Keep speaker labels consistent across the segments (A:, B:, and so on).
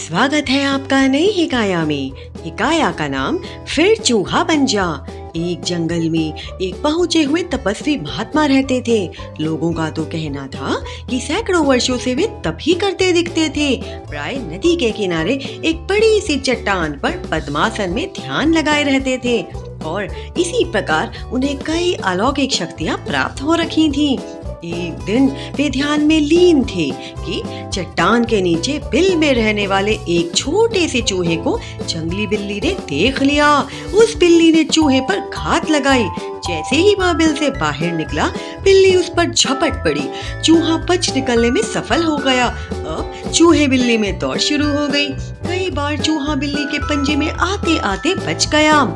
A: स्वागत है आपका नई हिकाया में। हिकाया का नाम फिर चूहा बन जा। एक जंगल में एक पहुंचे हुए तपस्वी महात्मा रहते थे। लोगों का तो कहना था कि सैकड़ों वर्षों से वे तप ही करते दिखते थे। प्राय नदी के किनारे एक बड़ी सी चट्टान पर पद्मासन में ध्यान लगाए रहते थे और इसी प्रकार उन्हें कई अलौकिक शक्तियां प्राप्त हो रखी थीं। एक दिन वे ध्यान में लीन थे कि चट्टान के नीचे बिल में रहने वाले एक छोटे से चूहे को जंगली बिल्ली ने देख लिया। उस बिल्ली ने चूहे पर घात लगाई। जैसे ही वह बिल से बाहर निकला, बिल्ली उस पर झपट पड़ी। चूहा बच निकलने में सफल हो गया। अब चूहे बिल्ली में दौड़ शुरू हो गई। कई बार चूहा बिल्ली के पंजे में आते आते बच गया।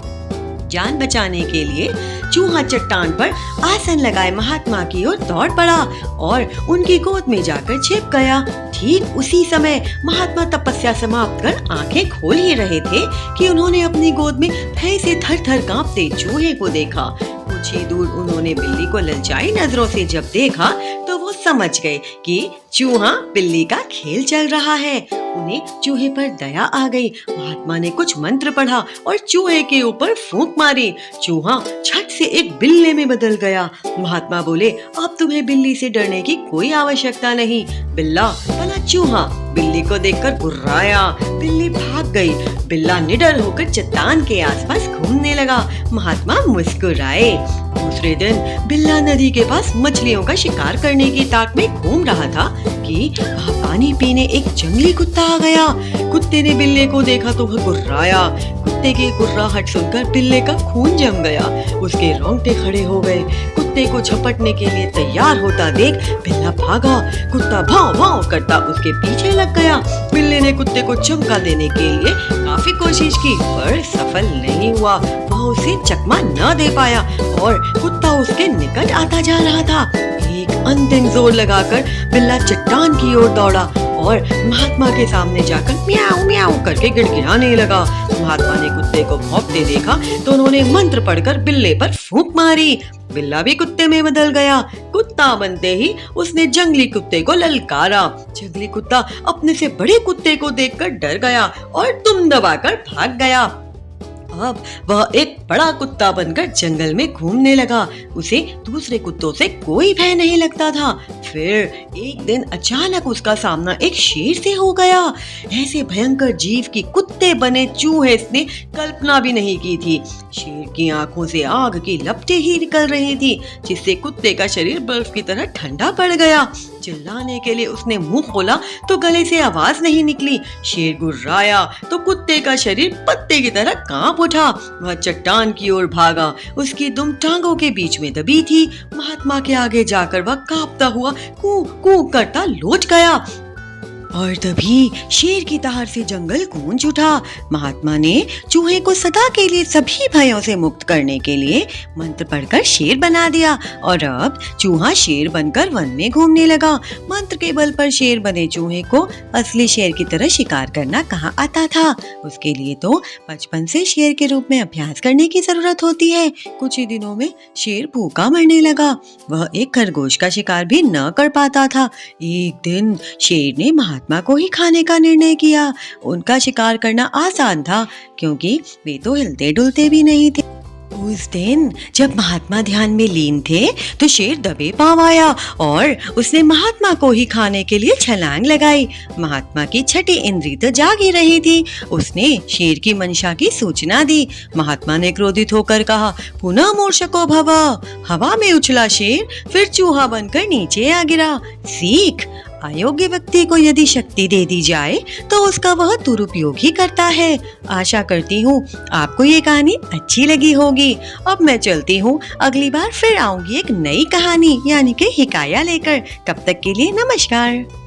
A: जान बचाने के लिए चूहा चट्टान पर आसन लगाए महात्मा की ओर दौड़ पड़ा और उनकी गोद में जाकर छिप गया। ठीक उसी समय महात्मा तपस्या समाप्त कर आंखें खोल ही रहे थे कि उन्होंने अपनी गोद में भय से थर-थर कांपते चूहे को देखा। कुछ ही दूर उन्होंने बिल्ली को ललचाई नजरों से जब देखा तो वो समझ गए कि चूहा बिल्ली का खेल चल रहा है। उन्हें चूहे पर दया आ गई। महात्मा ने कुछ मंत्र पढ़ा और चूहे के ऊपर फूंक मारी। चूहा झट से एक बिल्ली में बदल गया। महात्मा बोले, अब तुम्हें बिल्ली से डरने की कोई आवश्यकता नहीं। बिल्ला भला चूहा बिल्ली को देखकर गुर्राया। बिल्ली भाग गई। बिल्ला निडर होकर चट्टान के आसपास घूमने लगा। महात्मा मुस्कुराए। दूसरे दिन बिल्ला नदी के पास मछलियों का शिकार करने की ताक में घूम रहा था कि वहाँ पानी पीने एक जंगली कुत्ता आ गया। कुत्ते ने बिल्ले को देखा तो वह गुर्राया। कुत्ते की गुर्राहट सुनकर बिल्ले का खून जम गया। उसके रोंगटे खड़े हो गए। कुत्ते को झपटने के लिए तैयार होता देख बिल्ला भागा। कुत्ता भाव भाव करता उसके पीछे लग गया। बिल्ले ने कुत्ते को चमका देने के लिए काफी कोशिश की पर सफल नहीं हुआ। वह उसे चकमा न दे पाया और कुत्ता उसके निकट आता जा रहा था। एक अंतिम जोर लगाकर बिल्ला चट्टान की ओर दौड़ा और महात्मा के सामने जाकर म्याऊ म्याऊ करके गिड़गिड़ाने लगा। महात्मा ने कुत्ते को भौंकते देखा तो उन्होंने मंत्र पढ़कर बिल्ले पर फूंक मारी। बिल्ला भी कुत्ते में बदल गया। कुत्ता बनते ही उसने जंगली कुत्ते को ललकारा। जंगली कुत्ता अपने से बड़े कुत्ते को देखकर डर गया और दुम दबाकर भाग गया। अब वह एक बड़ा कुत्ता बनकर जंगल में घूमने लगा। उसे दूसरे कुत्तों से कोई भय नहीं लगता था। फिर एक दिन अचानक उसका सामना एक शेर से हो गया। ऐसे भयंकर जीव की कुत्ते बने चूहे ने कल्पना भी नहीं की थी। शेर की आंखों से आग की लपटें ही निकल रही थी, जिससे कुत्ते का शरीर बर्फ की तरह ठंडा पड़ गया। चिल्लाने के लिए उसने मुंह खोला तो गले से आवाज नहीं निकली। शेर गुर्राया तो कुत्ते का शरीर पत्ते की तरह कांप उठा। वह चट्टान की ओर भागा। उसकी दुम टांगों के बीच में दबी थी। महात्मा के आगे जाकर वह कांपता हुआ कू कू करता लौट गया और तभी शेर की दहाड़ से जंगल गूंज उठा। महात्मा ने चूहे को सदा के लिए सभी भयों से मुक्त करने के लिए मंत्र पढ़कर शेर बना दिया और अब चूहा शेर बनकर वन में घूमने लगा। मंत्र के बल पर शेर बने चूहे को असली शेर की तरह शिकार करना कहाँ आता था। उसके लिए तो बचपन से शेर के रूप में अभ्यास करने की जरूरत होती है। कुछ ही दिनों में शेर भूखा मरने लगा। वह एक खरगोश का शिकार भी न कर पाता था। एक दिन शेर ने महात्मा को ही खाने का निर्णय किया। उनका शिकार करना आसान था क्योंकि वे तो हिलते डुलते भी नहीं थे। उस दिन जब महात्मा ध्यान में लीन थे तो शेर दबे पांव आया और उसने महात्मा को ही खाने के लिए छलांग लगाई। महात्मा की छठी इंद्री तो जाग ही रही थी। उसने शेर की मंशा की सूचना दी। महात्मा ने क्रोधित होकर कहा, पुनः मूर्छको भव। हवा में उछला शेर फिर चूहा बनकर नीचे आ गिरा। सीख, अयोग्य व्यक्ति को यदि शक्ति दे दी जाए तो उसका वह दुरुपयोग ही करता है। आशा करती हूँ आपको ये कहानी अच्छी लगी होगी। अब मैं चलती हूँ, अगली बार फिर आऊंगी एक नई कहानी यानी कि हिकाया लेकर। तब तक के लिए नमस्कार।